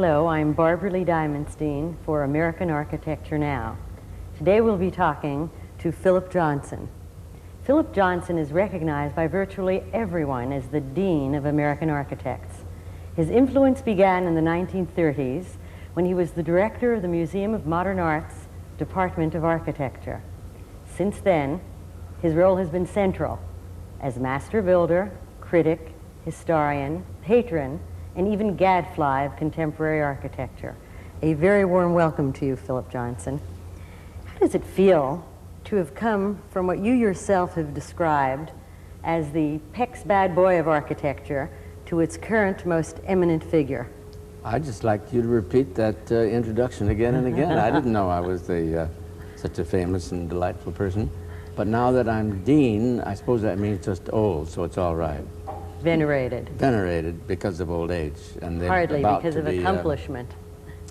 Hello, I'm Barbara Lee Diamondstein for American Architecture Now. Today we'll be talking to Philip Johnson. Philip Johnson is recognized by virtually everyone as the Dean of American Architects. His influence began in the 1930s when he was the director of the Museum of Modern Art's Department of Architecture. Since then, his role has been central as master builder, critic, historian, patron, and even gadfly of contemporary architecture. A very warm welcome to you, Philip Johnson. How does it feel to have come from what you yourself have described as the Peck's bad boy of architecture to its current most eminent figure? I'd just like you to repeat that introduction again and again. I didn't know I was such a famous and delightful person. But now that I'm dean, I suppose that means just old, so it's all right. Venerated. Venerated because of old age. And hardly because of accomplishment,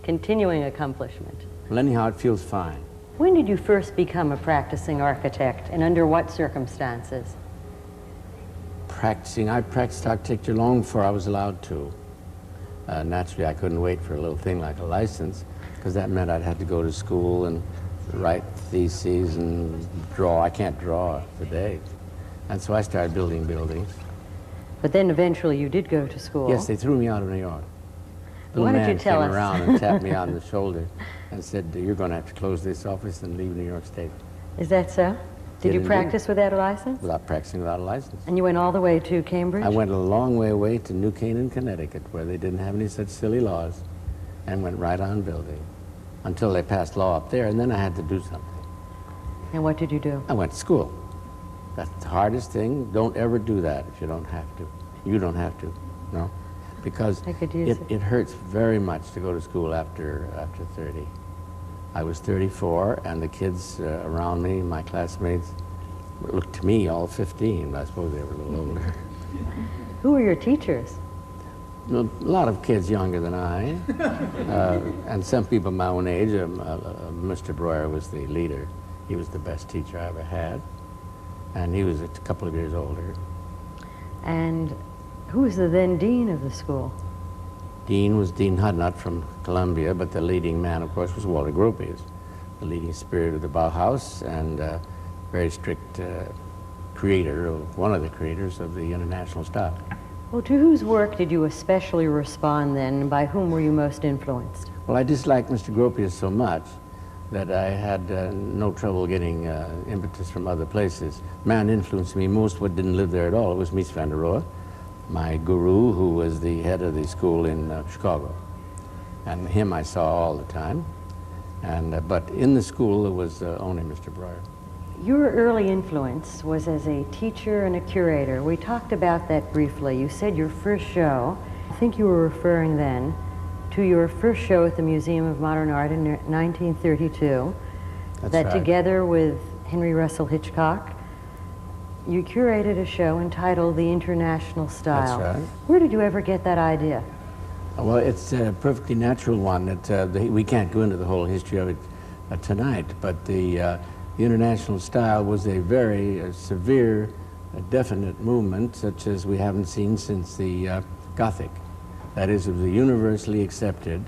continuing accomplishment. Well, anyhow, it feels fine. When did you first become a practicing architect, and under what circumstances? I practiced architecture long before I was allowed to. Naturally, I couldn't wait for a little thing like a license, because that meant I'd have to go to school and write theses and draw. I can't draw today. And so I started building buildings. But then eventually you did go to school. Yes, they threw me out of New York. Why did you tell us? Came around and tapped me on the shoulder and said, "You're going to have to close this office and leave New York State." Is that so? Did you practice without a license? Without practicing without a license. And you went all the way to Cambridge? I went a long way away to New Canaan, Connecticut, where they didn't have any such silly laws, and went right on building until they passed law up there, and then I had to do something. And what did you do? I went to school. That's the hardest thing. Don't ever do that if you don't have to. You don't have to, no? Because it hurts very much to go to school after 30. I was 34, and the kids around me, my classmates, looked to me all 15, but I suppose they were a little older. Who were your teachers? A lot of kids younger than I, and some people my own age. Mr. Breuer was the leader. He was the best teacher I ever had, and he was a couple of years older. And who was the then dean of the school? Dean was Dean Hudnut from Columbia, but the leading man, of course, was Walter Gropius, the leading spirit of the Bauhaus, and very strict creator, one of the creators of the International Style. Well, to whose work did you especially respond then, and by whom were you most influenced? Well, I disliked Mr. Gropius so much that I had no trouble getting impetus from other places. Man influenced me most, but didn't live there at all. It was Mies van der Rohe, my guru, who was the head of the school in Chicago. And him I saw all the time. And but in the school, it was only Mr. Breuer. Your early influence was as a teacher and a curator. We talked about that briefly. You said your first show, I think you were referring then to your first show at the Museum of Modern Art in 1932. That's that right. Together with Henry Russell Hitchcock, you curated a show entitled The International Style. That's right. Where did you ever get that idea? Well, it's a perfectly natural one. That we can't go into the whole history of it tonight, but the International Style was a very severe, definite movement, such as we haven't seen since the Gothic. That is, it was universally accepted,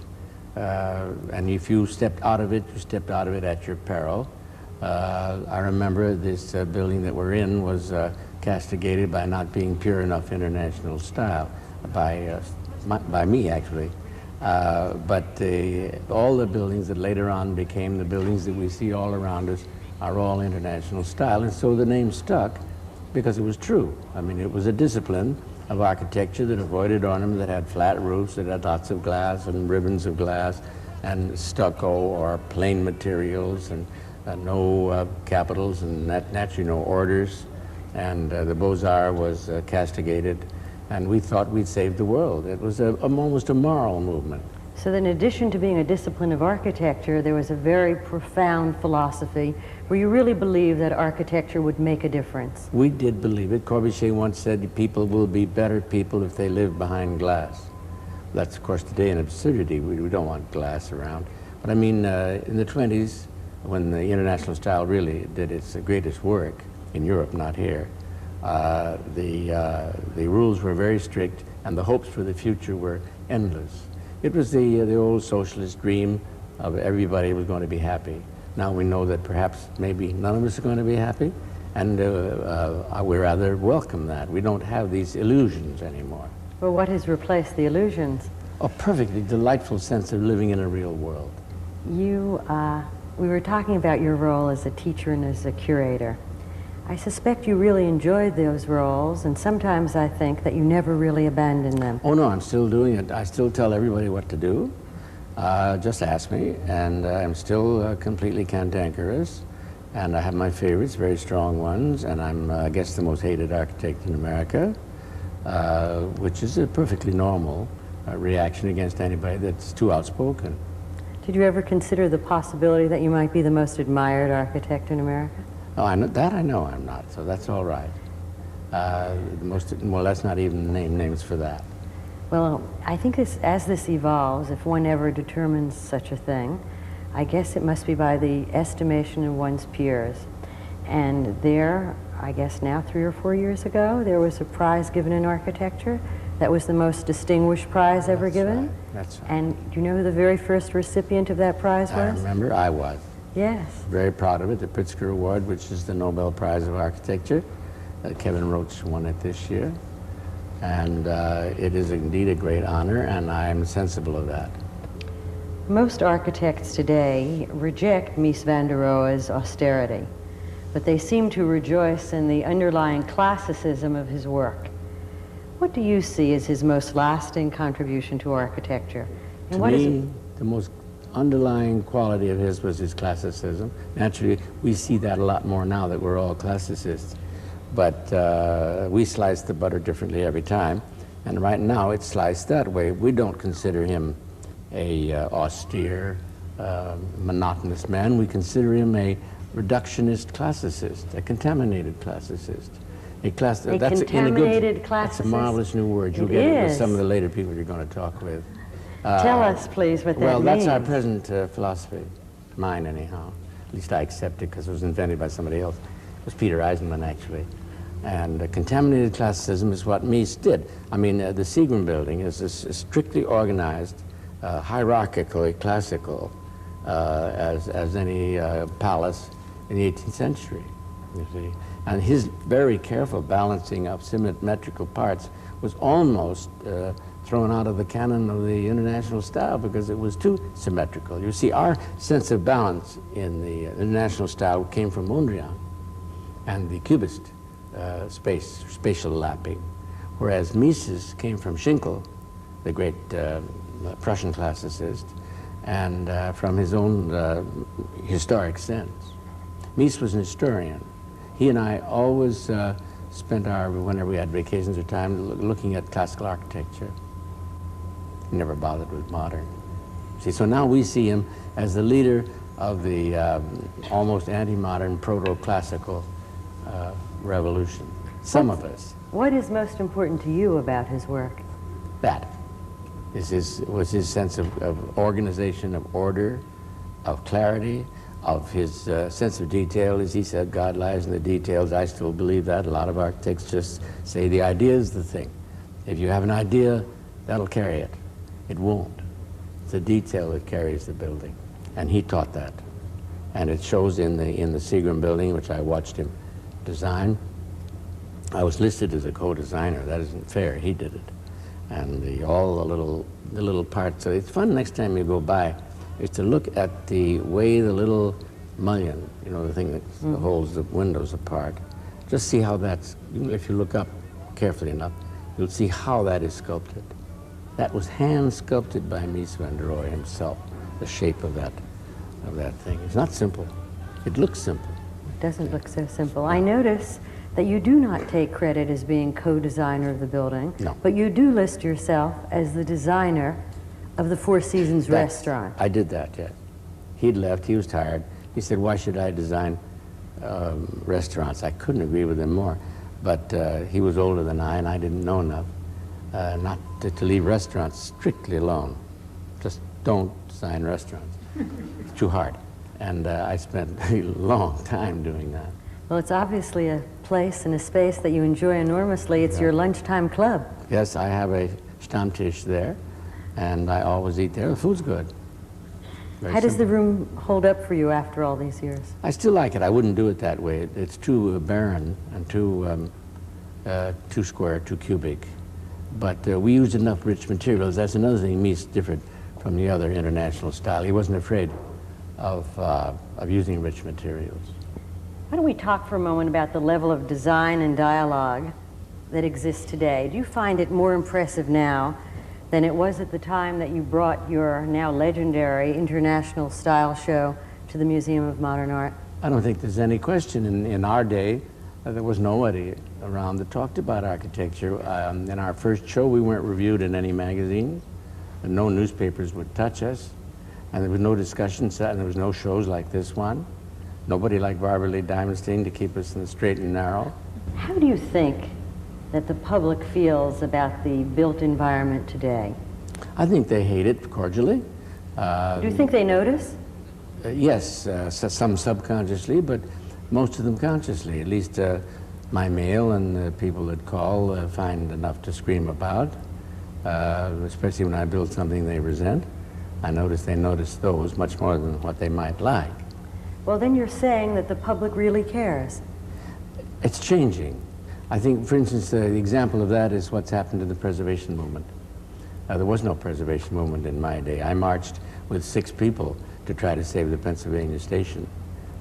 and if you stepped out of it, you stepped out of it at your peril. I remember this building that we're in was castigated by not being pure enough International Style, by me actually. But all the buildings that later on became the buildings that we see all around us are all International Style, and so the name stuck because it was true. I mean, it was a discipline of architecture that avoided ornament, that had flat roofs, that had lots of glass and ribbons of glass, and stucco or plain materials, and no capitals, and naturally no orders. And the Beaux-Arts was castigated, and we thought we'd saved the world. It was almost a moral movement. So in addition to being a discipline of architecture, there was a very profound philosophy where you really believed that architecture would make a difference. We did believe it. Corbusier once said, people will be better people if they live behind glass. That's, of course, today an absurdity. We don't want glass around. But I mean, in the 20s, when the International Style really did its greatest work, in Europe, not here, the rules were very strict, and the hopes for the future were endless. It was the old socialist dream of everybody was going to be happy. Now we know that perhaps maybe none of us are going to be happy, and we rather welcome that. We don't have these illusions anymore. Well, what has replaced the illusions? A perfectly delightful sense of living in a real world. We were talking about your role as a teacher and as a curator. I suspect you really enjoyed those roles, and sometimes I think that you never really abandoned them. Oh no, I'm still doing it. I still tell everybody what to do. Just ask me, and I'm still completely cantankerous, and I have my favorites, very strong ones, and I'm, I guess, the most hated architect in America, which is a perfectly normal reaction against anybody that's too outspoken. Did you ever consider the possibility that you might be the most admired architect in America? Oh, I know I'm not, so that's all right. Well, let's not even name names for that. Well, I think as this evolves, if one ever determines such a thing, I guess it must be by the estimation of one's peers. And there, I guess now 3 or 4 years ago, there was a prize given in architecture that was the most distinguished prize ever given. Right. That's right. And do you know who the very first recipient of that prize was? I remember, I was. Yes. Very proud of it, the Pritzker Award, which is the Nobel Prize of Architecture. Kevin Roach won it this year. And it is indeed a great honor, and I'm sensible of that. Most architects today reject Mies van der Rohe's austerity, but they seem to rejoice in the underlying classicism of his work. What do you see as his most lasting contribution to architecture? And to me, the most underlying quality of his was his classicism. Naturally, we see that a lot more now that we're all classicists. But we slice the butter differently every time. And right now, it's sliced that way. We don't consider him a austere, monotonous man. We consider him a reductionist classicist, a contaminated classicist. That's a marvelous new word. You'll get it with some of the later people you're going to talk with. Tell us, please, what that means. Well, that's our present philosophy. Mine, anyhow. At least I accept it because it was invented by somebody else. It was Peter Eisenman, actually. And contaminated classicism is what Mies did. I mean, the Seagram building is strictly organized, hierarchically classical, as any palace in the 18th century, you see. And his very careful balancing of symmetrical parts was almost thrown out of the canon of the International Style because it was too symmetrical. You see, our sense of balance in the International Style came from Mondrian and the Cubist spatial lapping, whereas Mies's came from Schinkel, the great Prussian classicist, and from his own historic sense. Mies was an historian. He and I always spent whenever we had vacations or time, looking at classical architecture. He never bothered with modern. See, so now we see him as the leader of the almost anti-modern, proto-classical revolution. Some of us. What is most important to you about his work? That was his sense of organization, of order, of clarity, of his sense of detail. As he said, God lies in the details. I still believe that. A lot of architects just say the idea is the thing. If you have an idea, that'll carry it. It won't. It's the detail that carries the building. And he taught that. And it shows in the Seagram building, which I watched him design. I was listed as a co-designer. That isn't fair. He did it. And all the little parts. So it's fun next time you go by is to look at the way the little mullion, you know, the thing that holds the windows apart. Just see how that's, if you look up carefully enough, you'll see how that is sculpted. That was hand sculpted by Mies van der Rohe himself, the shape of that thing. It's not simple. It looks simple. It doesn't look so simple. I notice that you do not take credit as being co-designer of the building, no. But you do list yourself as the designer of the Four Seasons restaurant. I did that, yeah. He'd left, he was tired. He said, why should I design restaurants? I couldn't agree with him more. But he was older than I, and I didn't know enough not to leave restaurants strictly alone. Just don't design restaurants. It's too hard. And I spent a long time doing that. Well, it's obviously a place and a space that you enjoy enormously. It's your lunchtime club. Yes, I have a Stammtisch there. and I always eat there. The food's good. Very How does the simple. room hold up for you after all these years? I still like it. I wouldn't do it that way. It's too barren and too square, too cubic. But we used enough rich materials. That's another thing Mies different from the other international style. He wasn't afraid of using rich materials. Why don't we talk for a moment about the level of design and dialogue that exists today? Do you find it more impressive now than it was at the time that you brought your now legendary international style show to the Museum of Modern Art? I don't think there's any question. In our day, there was nobody around that talked about architecture. In our first show, we weren't reviewed in any magazine, and no newspapers would touch us, and there was no discussion set, and there was no shows like this one. Nobody like Barbara Lee Diamondstein to keep us in the straight and narrow. How do you think that the public feels about the built environment today? I think they hate it cordially. Do you think they notice? Yes, some subconsciously, but most of them consciously. At least my mail and the people that call find enough to scream about, especially when I build something they resent. I notice they notice those much more than what they might like. Well, then you're saying that the public really cares. It's changing. I think, for instance, the example of that is what's happened to the preservation movement. There was no preservation movement in my day. I marched with 6 people to try to save the Pennsylvania Station.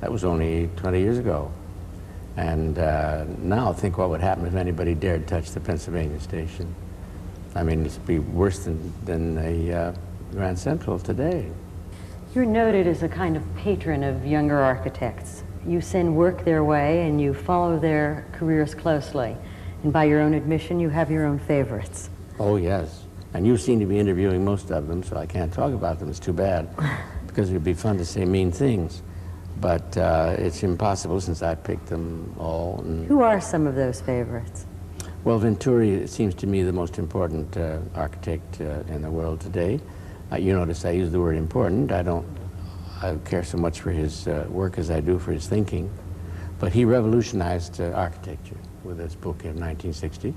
That was only 20 years ago. And now think what would happen if anybody dared touch the Pennsylvania Station. I mean, it'd be worse than the Grand Central today. You're noted as a kind of patron of younger architects. You send work their way and you follow their careers closely. And by your own admission, you have your own favorites. Oh, yes. And you seem to be interviewing most of them, so I can't talk about them. It's too bad, because it would be fun to say mean things. But it's impossible since I picked them all. And Who are some of those favorites? well, Venturi seems to me the most important architect in the world today. You notice I use the word important. I don't care so much for his work as I do for his thinking. But he revolutionized architecture with his book in 1960.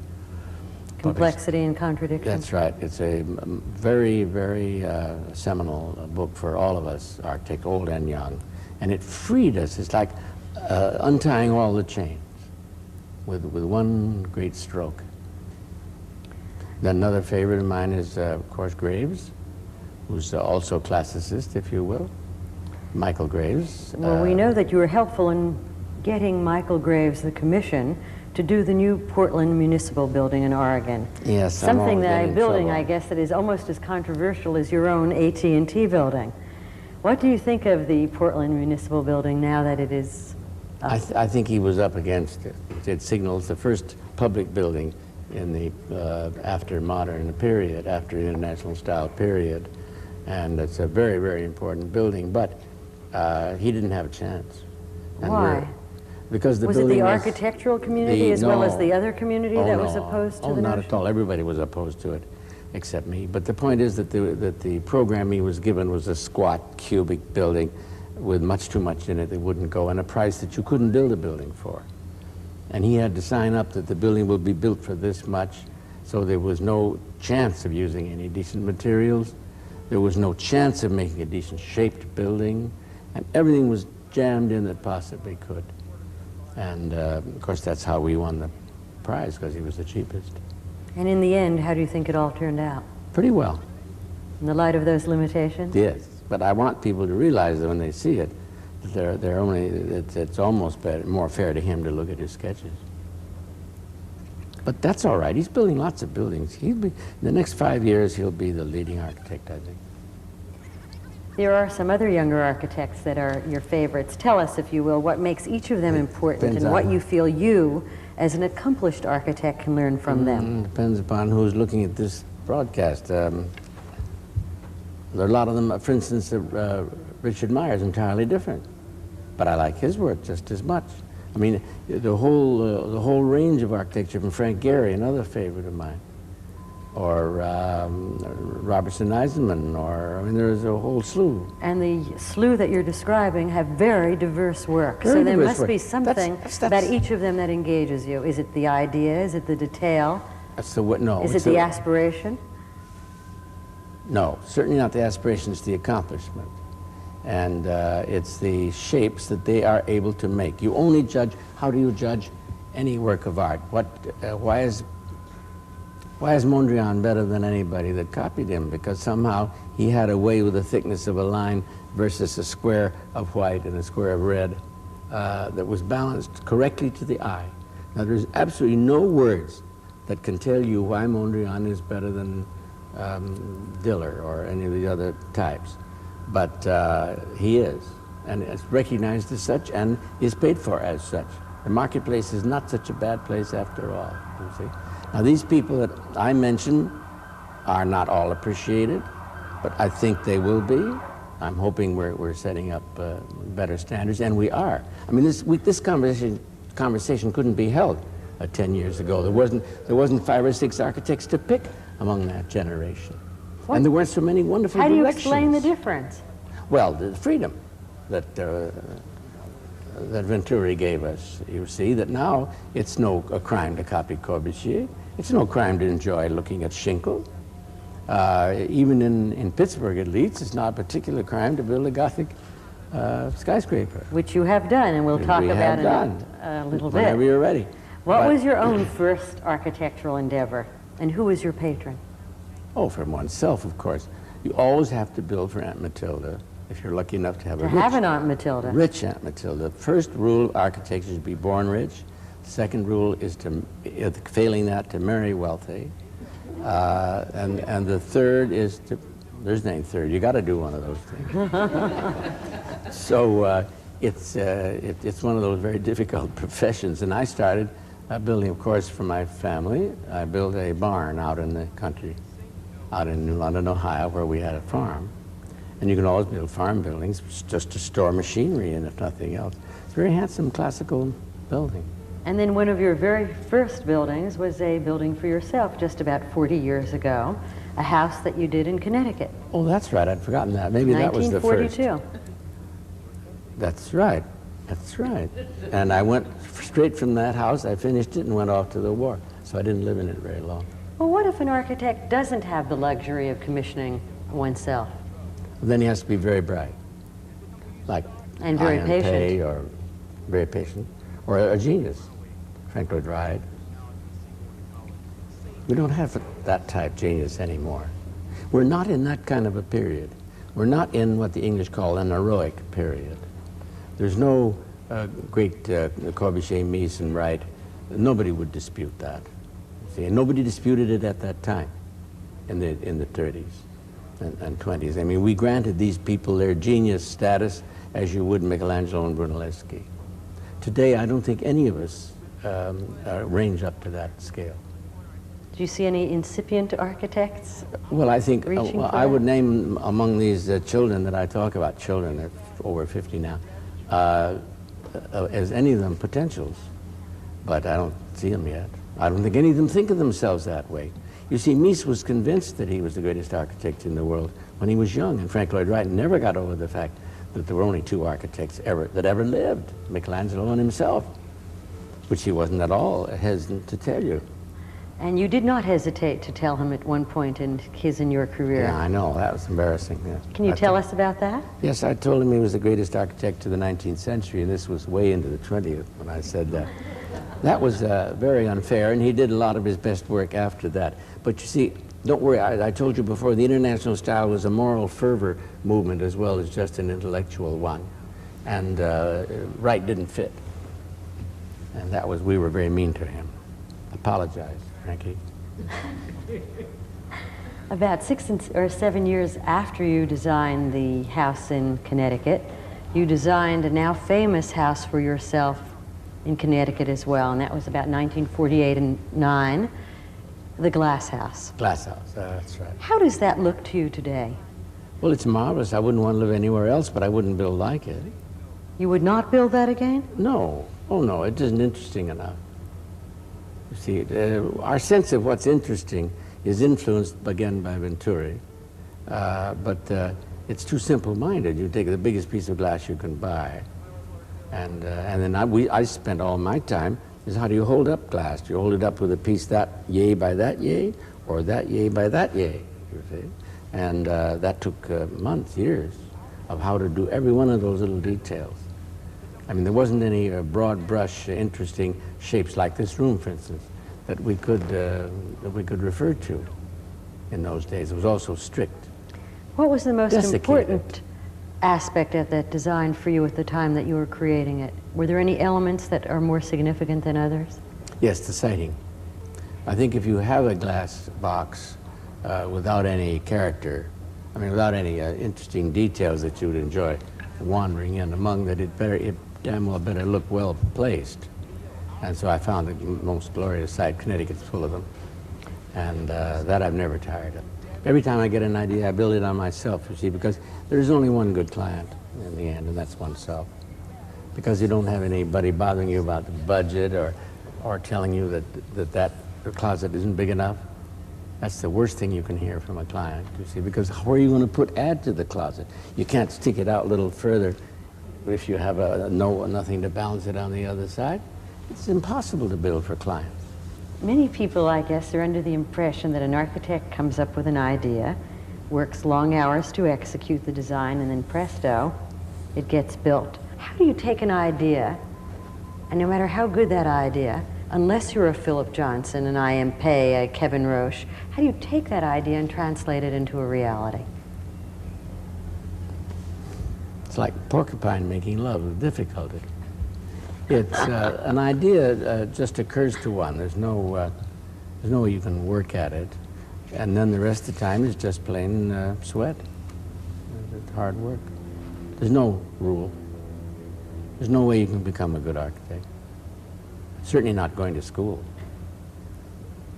Complexity and Contradiction. That's right. It's a very, very seminal book for all of us, architects, old and young. And it freed us. It's like untying all the chains with one great stroke. Then another favorite of mine is, of course, Graves, who's also a classicist, if you will. Michael Graves. Well, we know that you were helpful in getting Michael Graves the commission to do the new Portland Municipal Building in Oregon. Yes, Something that a building, trouble. I guess, that is almost as controversial as your own AT&T building. What do you think of the Portland Municipal Building now that it is I think he was up against it. It signals the first public building in the after modern period, after the international style period. And it's a very, very important building, but he didn't have a chance. And Why? Because the Was it building the architectural community as well as the other community that was opposed to the not notion? at all. Everybody was opposed to it, except me. But the point is that the program he was given was a squat, cubic building with much too much in it that wouldn't go, and a price that you couldn't build a building for. And he had to sign up that the building will be built for this much, so there was no chance of using any decent materials. There was no chance of making a decent shaped building, and everything was jammed in that possibly could. And of course, that's how we won the prize, because he was the cheapest. And in the end, how do you think it all turned out? Pretty well. In the light of those limitations? Yes, but I want people to realize that when they see it, that it's almost better, more fair to him to look at his sketches. But that's all right. He's building lots of buildings. In the next 5 years, he'll be the leading architect, I think. There are some other younger architects that are your favorites. Tell us, if you will, what makes each of them important and what you feel you, as an accomplished architect, can learn from them. Depends upon who's looking at this broadcast. There are a lot of them, for instance, Richard Meyer's entirely different, but I like his work just as much. I mean, the whole range of architecture, from Frank Gehry, another favorite of mine, or Robertson Eisenman, or, I mean, there's a whole slew. And the slew that you're describing have very diverse work. Very so there diverse must work. be something about each of them that engages you. Is it the idea? Is it the detail? That's the what? No. Is it the aspiration? No, certainly not the aspirations, the accomplishment. And it's the shapes that they are able to make. You only judge, how do you judge any work of art? Why is Mondrian better than anybody that copied him? Because somehow he had a way with the thickness of a line versus a square of white and a square of red that was balanced correctly to the eye. Now, there's absolutely no words that can tell you why Mondrian is better than Diller or any of the other types. But he is, and it's recognized as such and is paid for as such. The marketplace is not such a bad place after all, you see. Now, these people that I mentioned are not all appreciated, but I think they will be. I'm hoping we're setting up better standards, and we are. I mean, this conversation couldn't be held 10 years ago. There wasn't 5 or 6 architects to pick among that generation. What? And there weren't so many wonderful How do you directions. explain the difference? Well, the freedom that Venturi gave us. You see that now it's no crime to copy Corbusier. It's no crime to enjoy looking at Schinkel. Even in Pittsburgh, at least, it's not a particular crime to build a Gothic skyscraper. Which you have done, and we'll talk about it a little bit. Whenever you're ready. What was your own first architectural endeavor, and who was your patron? Oh, for oneself, of course. You always have to build for Aunt Matilda, if you're lucky enough to have an Aunt Matilda. Rich Aunt Matilda. First rule of architecture is to be born rich. Second rule is to, failing that, to marry wealthy. And the third is to, there's no third, you got to do one of those things. So it's one of those very difficult professions. And I started building, of course, for my family. I built a barn out in the country, out in New London, Ohio, where we had a farm. And you can always build farm buildings just to store machinery in, if nothing else. It's a very handsome classical building. And then one of your very first buildings was a building for yourself just about 40 years ago, a house that you did in Connecticut. Oh, that's right. I'd forgotten that. Maybe that was the first. 1942. That's right. That's right. And I went straight from that house. I finished it and went off to the war. So I didn't live in it very long. Well, what if an architect doesn't have the luxury of commissioning oneself? Then he has to be very bright, like and very Iron patient, Pei, or very patient, or a genius, Frank Lloyd Wright. We don't have that type genius anymore. We're not in that kind of a period. We're not in what the English call an heroic period. There's no great Corbusier, Mies, and Wright. Nobody would dispute that. See, and nobody disputed it at that time, in the 30s. And 20s. I mean, we granted these people their genius status as you would Michelangelo and Brunelleschi. Today, I don't think any of us range up to that scale. Do you see any incipient architects? Well, I think I would name among these children that I talk about, children, they're over 50 now, as any of them potentials. But I don't see them yet. I don't think any of them think of themselves that way. You see, Mies was convinced that he was the greatest architect in the world when he was young, and Frank Lloyd Wright never got over the fact that there were only 2 architects that ever lived, Michelangelo and himself, which he wasn't at all hesitant to tell you. And you did not hesitate to tell him at one point in his and your career. Yeah, I know, that was embarrassing. Yeah. Can you tell us about that? Yes, I told him he was the greatest architect of the 19th century, and this was way into the 20th when I said that. That was very unfair, and he did a lot of his best work after that. But you see, don't worry, I told you before, the international style was a moral fervor movement as well as just an intellectual one. And Wright didn't fit. And that was, we were very mean to him. Apologize, Frankie. About 6 or 7 years after you designed the house in Connecticut, you designed a now famous house for yourself in Connecticut as well, and that was about 1948 and 9, the Glass House. Glass House, that's right. How does that look to you today? Well, it's marvelous. I wouldn't want to live anywhere else, but I wouldn't build like it. You would not build that again? No. Oh, no, it isn't interesting enough. You see, our sense of what's interesting is influenced, again, by Venturi, but it's too simple-minded. You take the biggest piece of glass you can buy, and then I spent all my time is how do you hold up glass? Do you hold it up with a piece that yay by that yay, or that yay by that yay? You see? And that took months, years, of how to do every one of those little details. I mean, there wasn't any broad brush, interesting shapes like this room, for instance, that we could refer to in those days. It was also strict. What was the most Desiccated. important aspect of that design for you at the time that you were creating it? Were there any elements that are more significant than others? Yes, the sighting. I think if you have a glass box without any character, I mean, without any interesting details that you would enjoy wandering in among, that it damn well better look well placed. And so I found the most glorious sight. Connecticut's full of them. And that I've never tired of. Every time I get an idea, I build it on myself, you see, because there's only one good client in the end, and that's oneself. Because you don't have anybody bothering you about the budget or telling you that closet isn't big enough. That's the worst thing you can hear from a client, you see, because where are you going to add to the closet? You can't stick it out a little further if you have nothing to balance it on the other side. It's impossible to build for clients. Many people, I guess, are under the impression that an architect comes up with an idea, works long hours to execute the design, and then presto, it gets built. How do you take an idea, and no matter how good that idea, unless you're a Philip Johnson, an I.M. Pei, a Kevin Roche, how do you take that idea and translate it into a reality? It's like porcupine making love with difficulty. It's an idea just occurs to one. There's no way you can work at it, and then the rest of the time is just plain sweat. It's hard work. There's no rule. There's no way you can become a good architect. Certainly not going to school.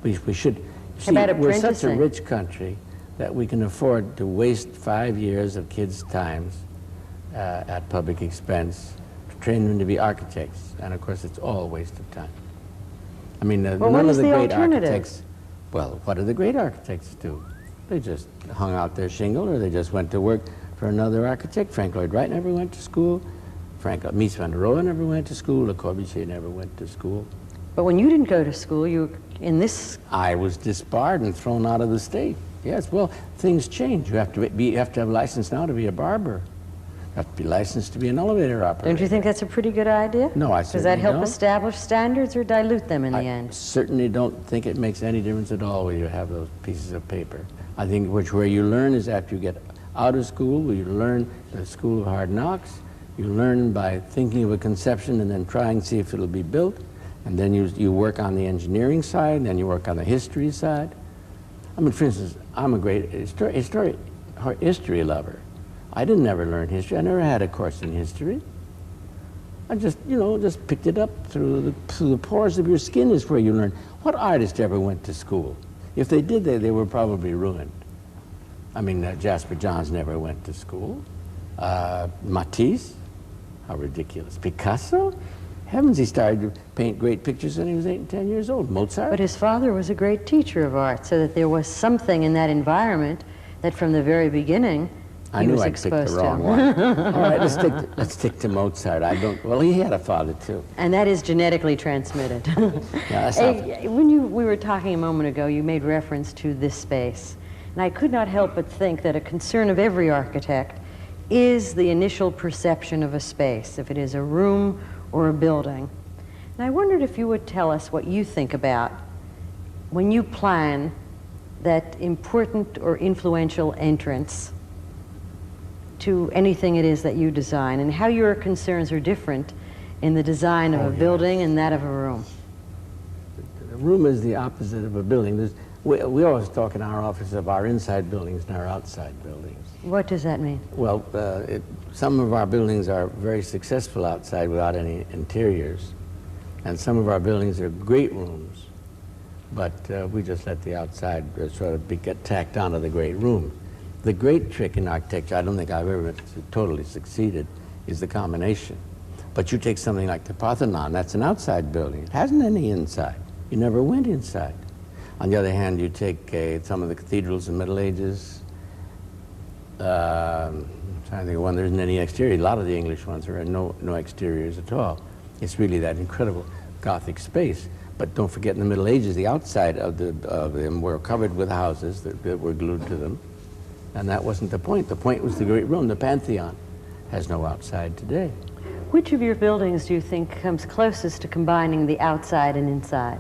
We should. See, we're such a rich country that we can afford to waste 5 years of kids' times at public expense to train them to be architects, and of course it's all a waste of time. I mean, well, none of the great alternative? architects. Well, what do the great architects do? They just hung out their shingle, or they just went to work for another architect. Frank Lloyd Wright never went to school. Mies van der Rohe never went to school. Le Corbusier never went to school. But when you didn't go to school, you in this... I was disbarred and thrown out of the state. Yes, well, things change. You have to have a license now to be a barber. You have to be licensed to be an elevator operator. Don't you think that's a pretty good idea? No, I certainly don't. Does that help establish standards or dilute them in the end? I certainly don't think it makes any difference at all whether you have those pieces of paper. I think where you learn is after you get out of school, where you learn the school of hard knocks. You learn by thinking of a conception and then trying to see if it'll be built. And then you work on the engineering side, and then you work on the history side. I mean, for instance, I'm a great history lover. I didn't ever learn history. I never had a course in history. I just, just picked it up through the pores of your skin is where you learn. What artist ever went to school? If they did, they were probably ruined. I mean, Jasper Johns never went to school. Matisse, how ridiculous. Picasso? Heavens, he started to paint great pictures when he was 8 and 10 years old. Mozart? But his father was a great teacher of art, so that there was something in that environment that from the very beginning I knew I'd picked the wrong one. All right, let's stick to Mozart. Well, he had a father, too. And that is genetically transmitted. Yeah, that's when we were talking a moment ago, you made reference to this space. And I could not help but think that a concern of every architect is the initial perception of a space, if it is a room or a building. And I wondered if you would tell us what you think about when you plan that important or influential entrance to anything it is that you design, and how your concerns are different in the design of a building and that of a room. A room is the opposite of a building. We always talk in our office of our inside buildings and our outside buildings. What does that mean? Well, some of our buildings are very successful outside without any interiors, and some of our buildings are great rooms, but we just let the outside sort of get tacked onto the great room. The great trick in architecture, I don't think I've ever totally succeeded, is the combination. But you take something like the Parthenon, that's an outside building. It hasn't any inside. You never went inside. On the other hand, you take some of the cathedrals in the Middle Ages. I'm trying to think of one, there isn't any exterior. A lot of the English ones are no exteriors at all. It's really that incredible Gothic space. But don't forget, in the Middle Ages, the outside of them were covered with houses that were glued to them. And that wasn't the point. The point was the great room. The Pantheon has no outside today. Which of your buildings do you think comes closest to combining the outside and inside?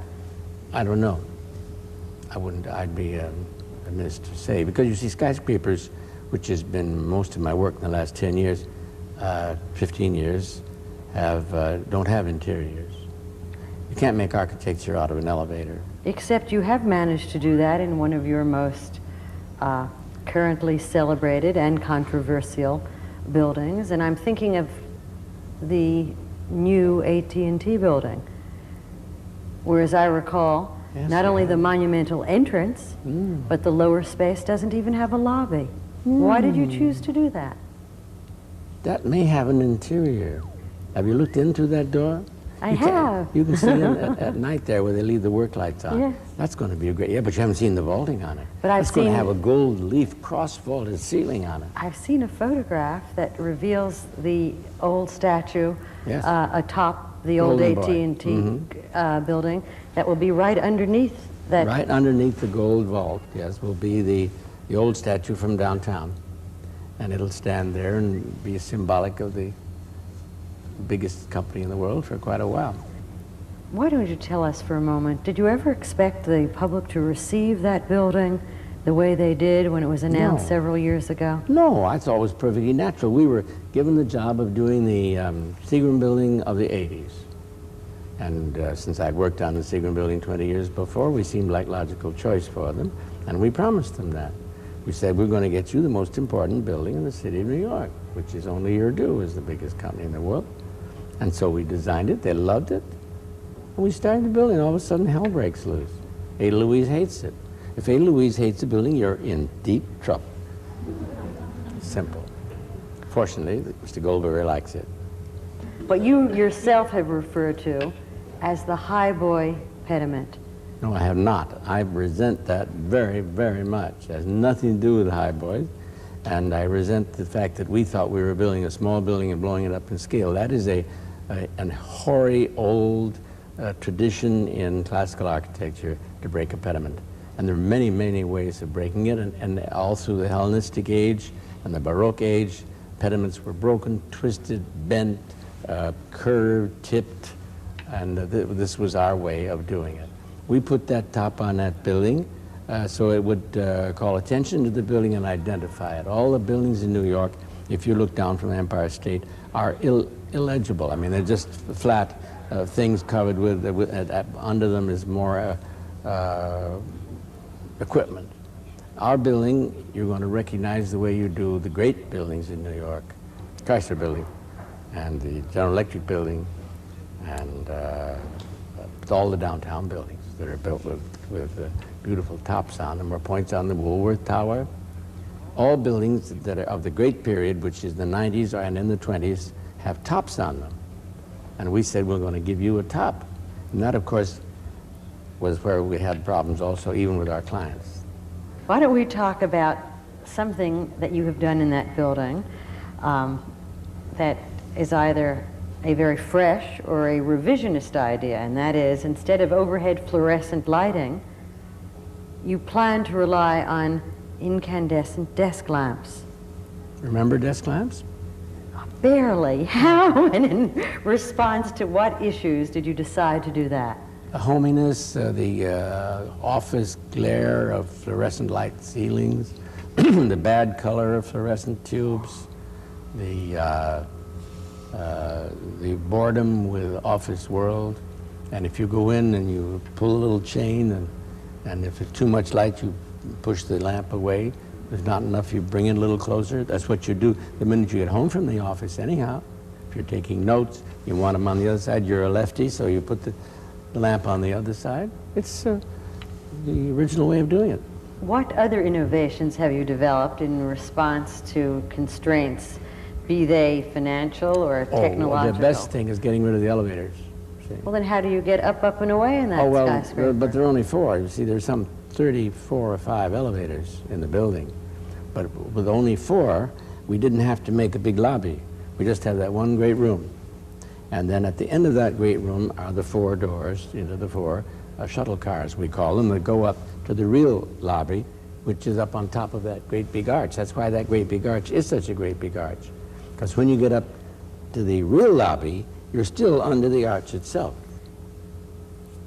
I don't know. I'd be amiss to say. Because you see, skyscrapers, which has been most of my work in the last 10 years, 15 years, don't have interiors. You can't make architecture out of an elevator. Except you have managed to do that in one of your most currently celebrated and controversial buildings, and I'm thinking of the new AT&T building, where, as I recall, yes, not only the monumental entrance, but the lower space doesn't even have a lobby. Why did you choose to do that? That may have an interior. Have you looked into that door? I have. You can see it at night there where they leave the work lights on. Yes. That's going to be a great, but you haven't seen the vaulting on it. But it's going to have a gold leaf cross-vaulted ceiling on it. I've seen a photograph that reveals the old statue Yes. atop the old Golden AT&T building that will be right underneath that. Right underneath the gold vault, yes, will be the old statue from downtown. And it'll stand there and be symbolic of the biggest company in the world for quite a while. Why don't you tell us for a moment, did you ever expect the public to receive that building the way they did when it was announced No. several years ago? No, I thought it was perfectly natural. We were given the job of doing the Seagram building of the 80s. And since I'd worked on the Seagram building 20 years before, we seemed like logical choice for them, and we promised them that. We said, we're going to get you the most important building in the city of New York, which is only your due as the biggest company in the world. And so we designed it, they loved it, and we started the building. All of a sudden, hell breaks loose. Ada Louise hates it. If Ada Louise hates a building, you're in deep trouble. Simple. Fortunately, Mr. Goldberger likes it. But you yourself have referred to as the high boy pediment. No, I have not. I resent that very, very much. It has nothing to do with high boys. And I resent the fact that we thought we were building a small building and blowing it up in scale. That is an hoary old tradition in classical architecture to break a pediment. And there are many, many ways of breaking it. And all through the Hellenistic age and the Baroque age, pediments were broken, twisted, bent, curved, tipped, and this was our way of doing it. We put that top on that building so it would call attention to the building and identify it. All the buildings in New York, if you look down from Empire State, are illegible. I mean, they're just flat things covered with under them is more equipment. Our building, you're going to recognize the way you do the great buildings in New York, Chrysler Building, and the General Electric Building, and all the downtown buildings that are built with beautiful tops on them, or points on the Woolworth Tower. All buildings that are of the great period, which is the 90s and in the 20s, have tops on them. And we said, we're going to give you a top. And that, of course, was where we had problems also, even with our clients. Why don't we talk about something that you have done in that building that is either a very fresh or a revisionist idea, and that is, instead of overhead fluorescent lighting, you plan to rely on incandescent desk lamps. Remember desk lamps? Barely. How and in response to what issues did you decide to do that? The hominess, the office glare of fluorescent light ceilings, the bad color of fluorescent tubes, the boredom with office world. And if you go in and you pull a little chain, and if it's too much light, you push the lamp away. If there's not enough, you bring it a little closer. That's what you do the minute you get home from the office anyhow. If you're taking notes, you want them on the other side. You're a lefty, so you put the lamp on the other side. It's the original way of doing it. What other innovations have you developed in response to constraints, be they financial or technological? The best thing is getting rid of the elevators. See? Well, then how do you get up and away in that skyscraper? But there are only 4. You see, there's some 34 or 5 elevators in the building. But with only 4, we didn't have to make a big lobby. We just have that one great room. And then at the end of that great room are the 4 doors into the 4 shuttle cars, we call them, that go up to the real lobby which is up on top of that great big arch. That's why that great big arch is such a great big arch. Because when you get up to the real lobby, you're still under the arch itself.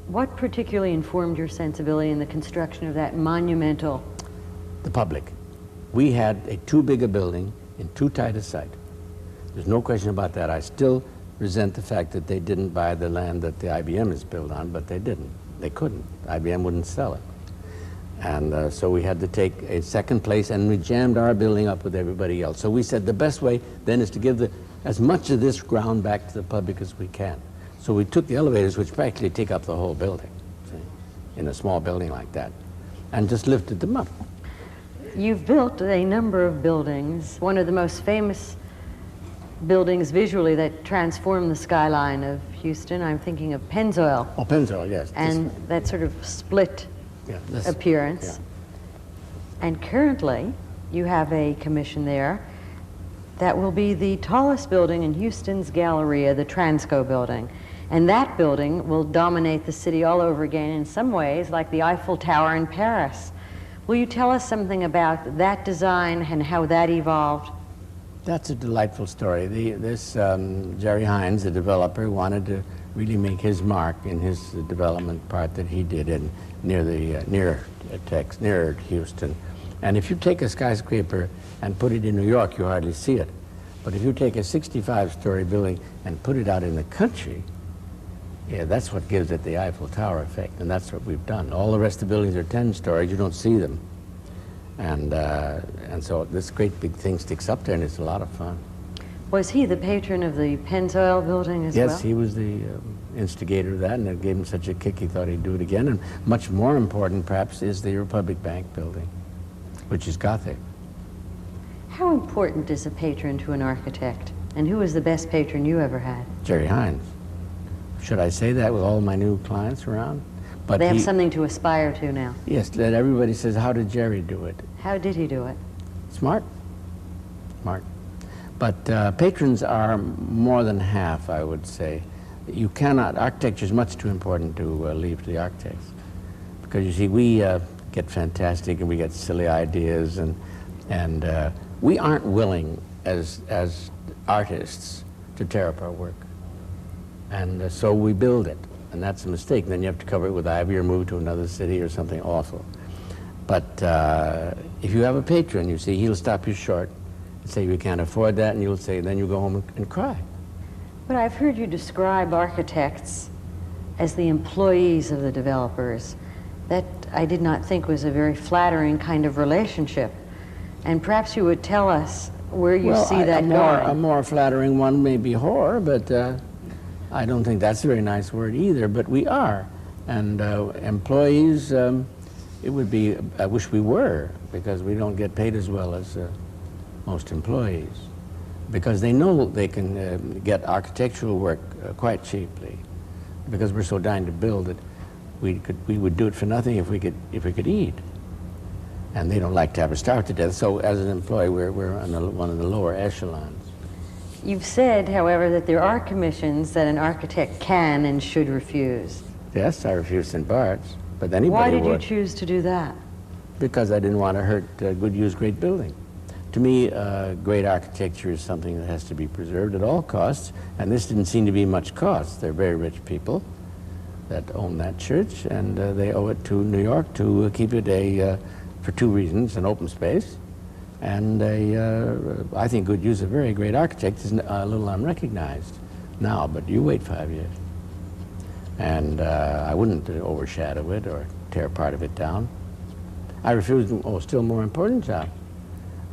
What particularly informed your sensibility in the construction of that monumental? The public. We had too big a building in too tight a site. There's no question about that. I still resent the fact that they didn't buy the land that the IBM is built on, but they didn't. They couldn't. IBM wouldn't sell it. And so we had to take a second place, and we jammed our building up with everybody else. So we said the best way then is to give as much of this ground back to the public as we can. So we took the elevators, which practically take up the whole building, see, in a small building like that, and just lifted them up. You've built a number of buildings. One of the most famous buildings visually that transformed the skyline of Houston, I'm thinking of Pennzoil. Oh, Pennzoil, yes. And that sort of split appearance. Yeah. And currently, you have a commission there that will be the tallest building in Houston's Galleria, the Transco building. And that building will dominate the city all over again in some ways, like the Eiffel Tower in Paris. Will you tell us something about that design and how that evolved? That's a delightful story. Jerry Hines, the developer, wanted to really make his mark in his development part that he did near Houston. And if you take a skyscraper and put it in New York, you hardly see it. But if you take a 65-story building and put it out in the country, yeah, that's what gives it the Eiffel Tower effect, and that's what we've done. All the rest of the buildings are 10 stories, you don't see them. And so this great big thing sticks up there, and it's a lot of fun. Was he the patron of the Pennzoil building as well? Yes, he was the instigator of that, and it gave him such a kick he thought he'd do it again. And much more important, perhaps, is the Republic Bank building, which is Gothic. How important is a patron to an architect? And who was the best patron you ever had? Jerry Hines. Should I say that with all my new clients around? But they have something to aspire to now. Yes, that everybody says, how did Jerry do it? How did he do it? Smart. Smart. But patrons are more than half, I would say. You cannot, architecture is much too important to leave to the architects. Because you see, we get fantastic and we get silly ideas, and we aren't willing as artists to tear up our work. And so we build it, and that's a mistake. Then you have to cover it with ivy or move to another city or something awful. But if you have a patron, you see, he'll stop you short and say, we can't afford that, and you'll say, then you go home and cry. But I've heard you describe architects as the employees of the developers. That I did not think was a very flattering kind of relationship. And perhaps you would tell us where you see that going. A more flattering one may be whore, but I don't think that's a very nice word either, but we are. And employees, it would be, I wish we were, because we don't get paid as well as most employees. Because they know they can get architectural work quite cheaply. Because we're so dying to build it, we would do it for nothing if we could eat. And they don't like to have us starve to death. So as an employee, we're on one of the lower echelons. You've said, however, that there are commissions that an architect can and should refuse. Yes, I refused St. Bart's, but anybody Why did would. you choose to do that? Because I didn't want to hurt good use, great building. To me, great architecture is something that has to be preserved at all costs, and this didn't seem to be much cost. They're very rich people that own that church, and they owe it to New York to keep it for two reasons, an open space, and I think good use. A very great architect is a little unrecognized now, but you wait 5 years. And I wouldn't overshadow it or tear part of it down. I refused, still more important job,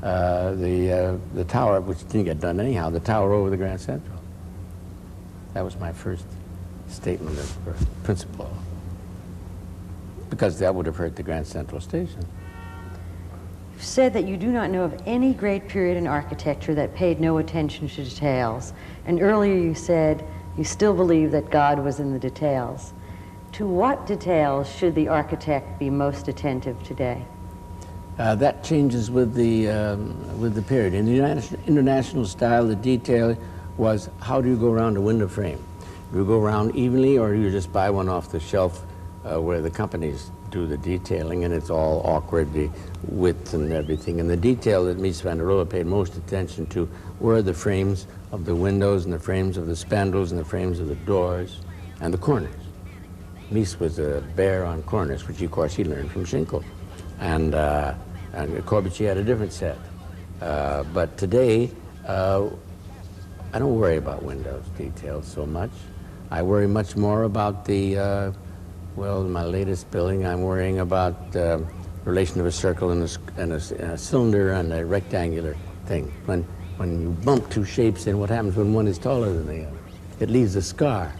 the tower, which didn't get done anyhow, the tower over the Grand Central. That was my first statement of principle, because that would have hurt the Grand Central Station. You've said that you do not know of any great period in architecture that paid no attention to details. And earlier you said you still believe that God was in the details. To what details should the architect be most attentive today? That changes with the period. In the international style, the detail was, how do you go around a window frame? Do you go around evenly, or do you just buy one off the shelf where the companies do the detailing, and it's all awkward, the width and everything. And the detail that Mies van der Rohe paid most attention to were the frames of the windows and the frames of the spandrels and the frames of the doors and the corners. Mies was a bear on corners, which of course he learned from Schinkel. And Corbusier had a different set. But today, I don't worry about windows details so much. I worry much more about the, well, my latest building, I'm worrying about the relation of a circle and a cylinder and a rectangular thing. When you bump two shapes in, what happens when one is taller than the other? It leaves a scar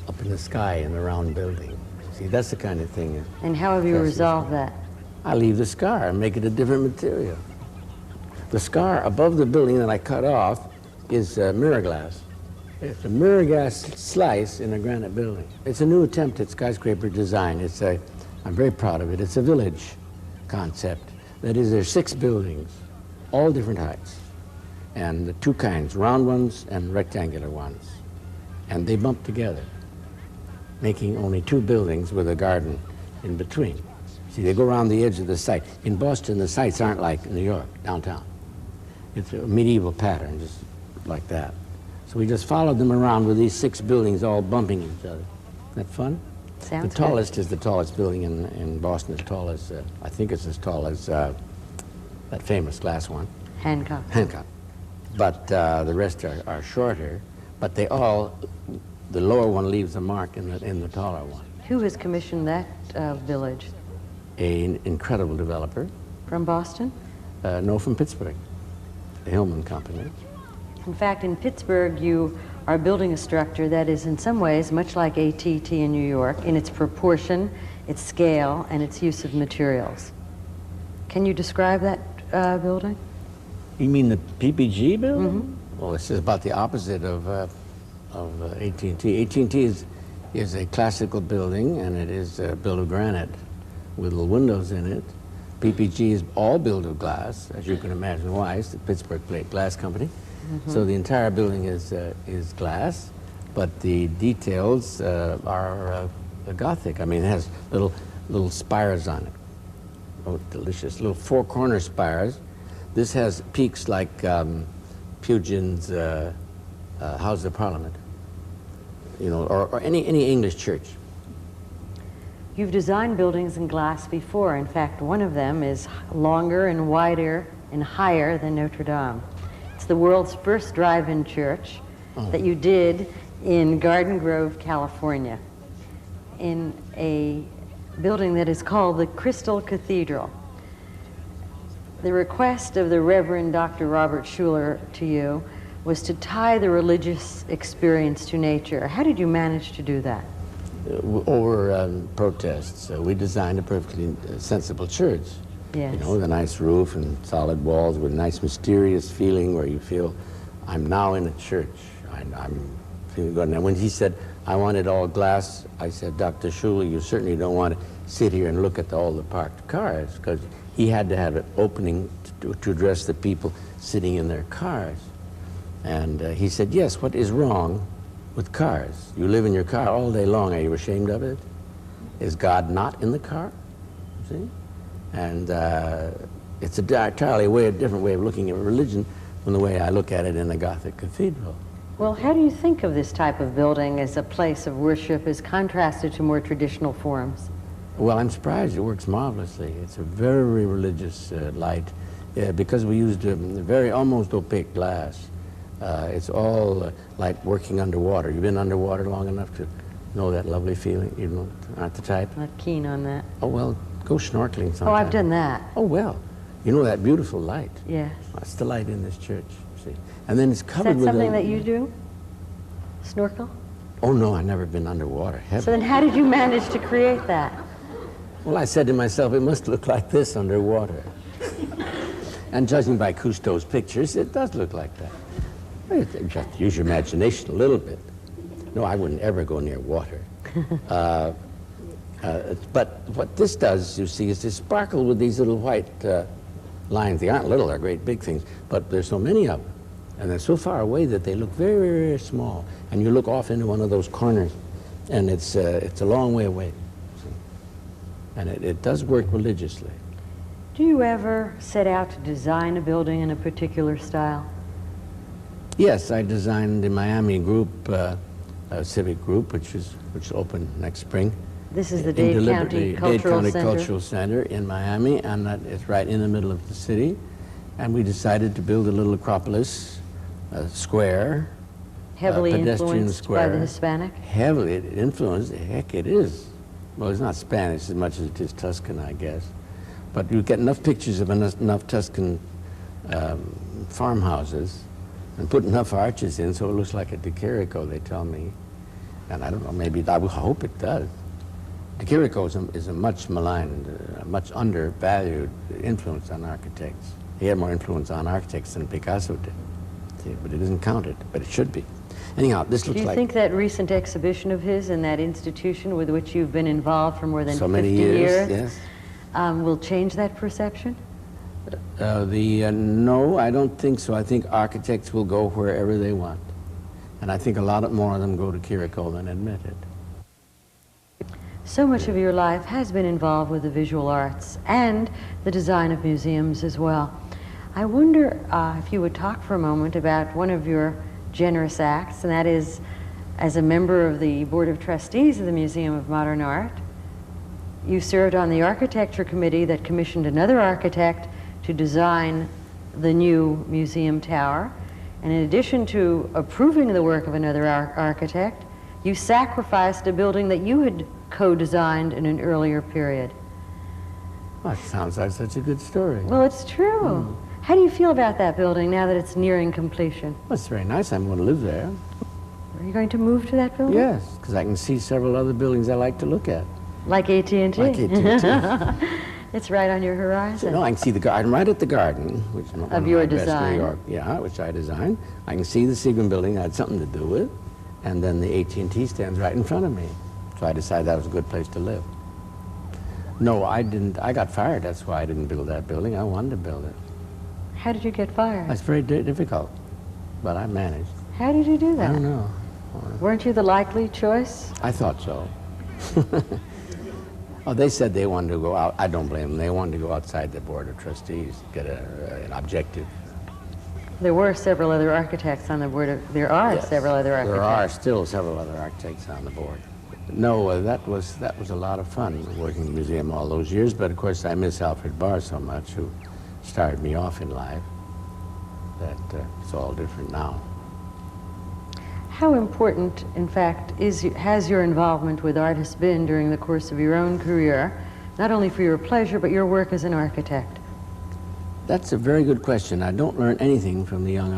up in the sky in the round building. See, that's the kind of thing. And how have you resolved that? I leave the scar and make it a different material. The scar above the building that I cut off is mirror glass. It's a mirror glass slice in a granite building. It's a new attempt at skyscraper design. I'm very proud of it. It's a village concept. That is, there's 6 buildings, all different heights, and the 2 kinds, round ones and rectangular ones. And they bump together, making only 2 buildings with a garden in between. See, they go around the edge of the site. In Boston, the sites aren't like New York, downtown. It's a medieval pattern, just like that. So we just followed them around with these 6 buildings all bumping each other. Isn't that fun? Sounds the tallest is the tallest building in Boston, as tall as, I think it's as tall as that famous glass one. Hancock. Hancock. But the rest are shorter, but they all, the lower one leaves a mark in the taller one. Who has commissioned that village? An incredible developer. From Boston? No, from Pittsburgh, the Hillman Company. In fact, in Pittsburgh, you are building a structure that is in some ways much like ATT in New York in its proportion, its scale, and its use of materials. Can you describe that building? You mean the PPG building? Mm-hmm. Well, this is about the opposite of AT&T. AT&T is a classical building, and it is built of granite with little windows in it. PPG is all built of glass, as you can imagine why. It's the Pittsburgh Plate Glass Company. Mm-hmm. So the entire building is glass, but the details are Gothic. I mean, it has little spires on it. Oh, delicious. Little 4-corner spires. This has peaks like Pugin's House of Parliament, you know, or any English church. You've designed buildings in glass before. In fact, one of them is longer and wider and higher than Notre Dame. It's the world's first drive-in church that you did in Garden Grove, California, in a building that is called the Crystal Cathedral. The request of the Reverend Dr. Robert Schuller to you was to tie the religious experience to nature. How did you manage to do that? Over protests. We designed a perfectly sensible church. Yes. You know, with a nice roof and solid walls with a nice mysterious feeling where you feel, I'm now in a church. I'm feeling good. And when he said, I want it all glass, I said, Dr. Schuller, you certainly don't want to sit here and look at all the parked cars, because he had to have an opening to address the people sitting in their cars. And he said, yes, what is wrong with cars? You live in your car all day long. Are you ashamed of it? Is God not in the car? See? And it's a entirely different way of looking at religion from the way I look at it in the Gothic cathedral. Well, how do you think of this type of building as a place of worship as contrasted to more traditional forms? Well, I'm surprised. It works marvelously. It's a very religious light because we used a very almost opaque glass. It's all like working underwater. You've been underwater long enough to know that lovely feeling? You aren't the type? Not keen on that. Oh, well, go snorkeling sometime. Oh, I've done that. Oh, well, you know that beautiful light? Yes. That's the light in this church, see. And then it's covered with Is that something that you do? Snorkel? Oh, no, I've never been underwater. Heaven. So then how did you manage to create that? Well, I said to myself, it must look like this underwater. And judging by Cousteau's pictures, it does look like that. Just use your imagination a little bit. No, I wouldn't ever go near water. But what this does, you see, is to sparkle with these little white lines. They aren't little, they're great big things, but there's so many of them. And they're so far away that they look very, very, very small. And you look off into one of those corners, and it's a long way away. See? And it does work religiously. Do you ever set out to design a building in a particular style? Yes, I designed the Miami group, a civic group, which opened next spring. This is the Dade County Cultural Center in Miami, and that is right in the middle of the city. And we decided to build a little Acropolis square, Heavily pedestrian influenced square. by the Hispanic? Heavily influenced, heck it is. Well, it's not Spanish as much as it is Tuscan, I guess. But you get enough pictures of enough Tuscan farmhouses and put enough arches in so it looks like a De Chirico, they tell me. And I don't know, maybe, I hope it does. De Chirico is a much maligned, much undervalued influence on architects. He had more influence on architects than Picasso did. See, but it isn't counted, but it should be. Anyhow, this looks like... Do you think that recent exhibition of his in that institution with which you've been involved for more than 50 years yes. Will change that perception? No, I don't think so. I think architects will go wherever they want. And I think a lot more of them go to Chirico than admit it. So much of your life has been involved with the visual arts and the design of museums as well. I wonder if you would talk for a moment about one of your generous acts, and that is as a member of the Board of Trustees of the Museum of Modern Art. You served on the architecture committee that commissioned another architect to design the new museum tower. And in addition to approving the work of another architect, you sacrificed a building that you had co-designed in an earlier period. Well, that sounds like such a good story. Well, it's true. How do you feel about that building now that it's nearing completion? Well, it's very nice. I'm going to live there. Are you going to move to that building? Yes, because I can see several other buildings I like to look at. Like AT&T? Like AT&T. It's right on your horizon. No, I can see the garden, right at the garden, which is one of your my best design. New York, yeah, which I designed. I can see the Seagram building I had something to do with, and then the AT&T stands right in front of me. So I decided that was a good place to live. No, I didn't. I got fired. That's why I didn't build that building. I wanted to build it. How did you get fired? That's very difficult, but I managed. How did you do that? I don't know. Weren't you the likely choice? I thought so. Oh, they said they wanted to go out. I don't blame them. They wanted to go outside the Board of Trustees, get an objective. There were several other architects on the board. There are Yes, several other architects. There are still several other architects on the board. No, that was a lot of fun working in the museum all those years. But of course, I miss Alfred Barr so much, who started me off in life. That it's all different now. How important, in fact, has your involvement with artists been during the course of your own career, not only for your pleasure, but your work as an architect? That's a very good question. I don't learn anything from the young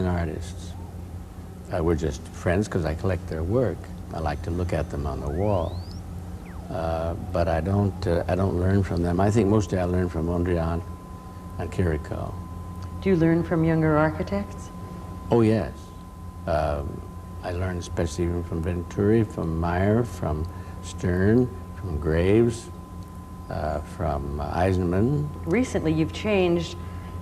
artists. We're just friends because I collect their work. I like to look at them on the wall, but I don't learn from them. I think mostly I learn from Mondrian and Chirico. Do you learn from younger architects? Oh yes. I learned especially even from Venturi, from Meyer, from Stern, from Graves, from Eisenman. Recently, you've changed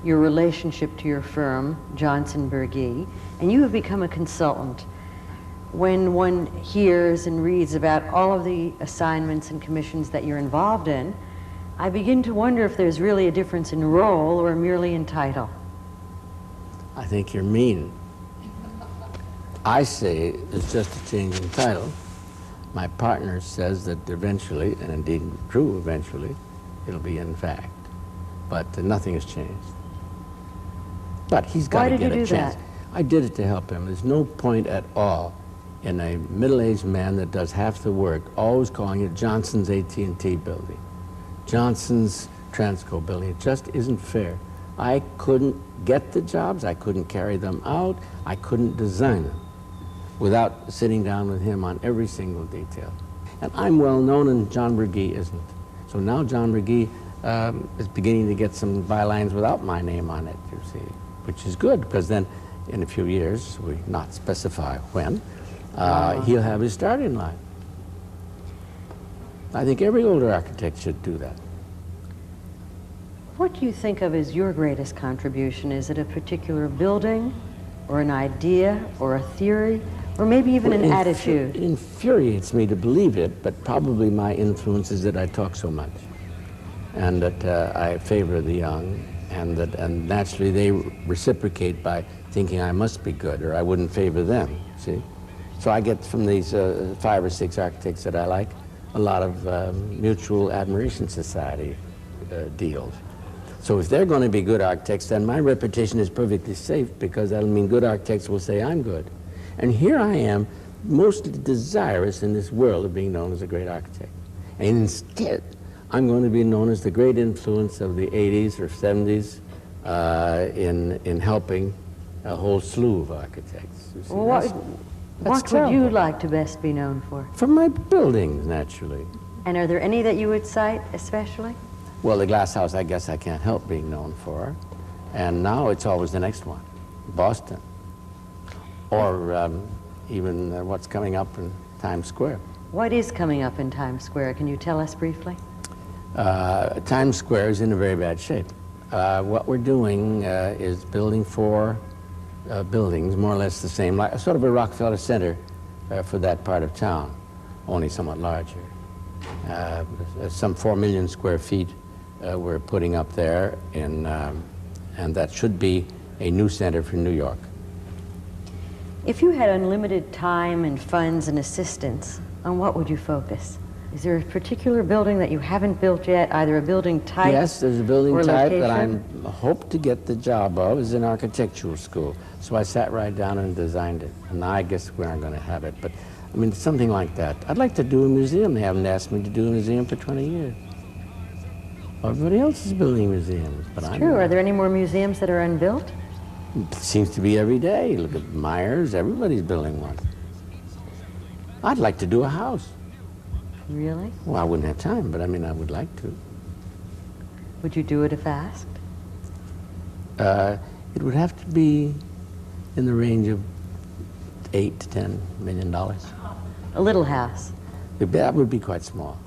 your relationship to your firm, Johnson Berge, and you have become a consultant. When one hears and reads about all of the assignments and commissions that you're involved in, I begin to wonder if there's really a difference in role or merely in title. I think you're mean. I say it's just a change in title. My partner says that eventually, and indeed true eventually, it'll be in fact. But nothing has changed. But he's got to get a chance. Why did you do that? I did it to help him. There's no point at all in a middle-aged man that does half the work always calling it Johnson's AT&T building, Johnson's Transco building. It just isn't fair. I couldn't get the jobs, I couldn't carry them out, I couldn't design them without sitting down with him on every single detail. And I'm well known and John Berge isn't. So now John Berge is beginning to get some bylines without my name on it, you see, which is good, because then in a few years, we not specify when, he'll have his starting line. I think every older architect should do that. What do you think of as your greatest contribution? Is it a particular building, or an idea, or a theory, or maybe even an attitude? It infuriates me to believe it, but probably my influence is that I talk so much, and that I favor the young, and naturally they reciprocate by thinking I must be good, or I wouldn't favor them, see? So I get from these 5 or 6 architects that I like a lot of mutual admiration society deals. So if they're going to be good architects, then my reputation is perfectly safe, because that'll mean good architects will say I'm good. And here I am, most desirous in this world of being known as a great architect. And instead, I'm going to be known as the great influence of the 80s or 70s in helping a whole slew of architects. You see, Well, what would you terrible. like to best be known for? For my buildings, naturally. And are there any that you would cite especially? Well, the Glass House, I guess I can't help being known for. And now it's always the next one, Boston. Or even what's coming up in Times Square. What is coming up in Times Square? Can you tell us briefly? Times Square is in a very bad shape. What we're doing is building 4 buildings, more or less the same, like sort of a Rockefeller Center for that part of town, only somewhat larger. Some 4 million square feet we're putting up there, and that should be a new center for New York. If you had unlimited time and funds and assistance, on what would you focus? Is there a particular building that you haven't built yet, either a building type? Yes, there's a building or type that I location? hope to get the job of, is an architectural school. So I sat right down and designed it. And now I guess we aren't going to have it, but I mean, something like that. I'd like to do a museum. They haven't asked me to do a museum for 20 years. Everybody else is building museums, but I'm True. not. Are there any more museums that are unbuilt? It seems to be every day. Look at Myers, everybody's building one. I'd like to do a house. Really? Well, I wouldn't have time, but I mean, I would like to. Would you do it if asked? It would have to be in the range of $8 to $10 million. A little house. That would be quite small.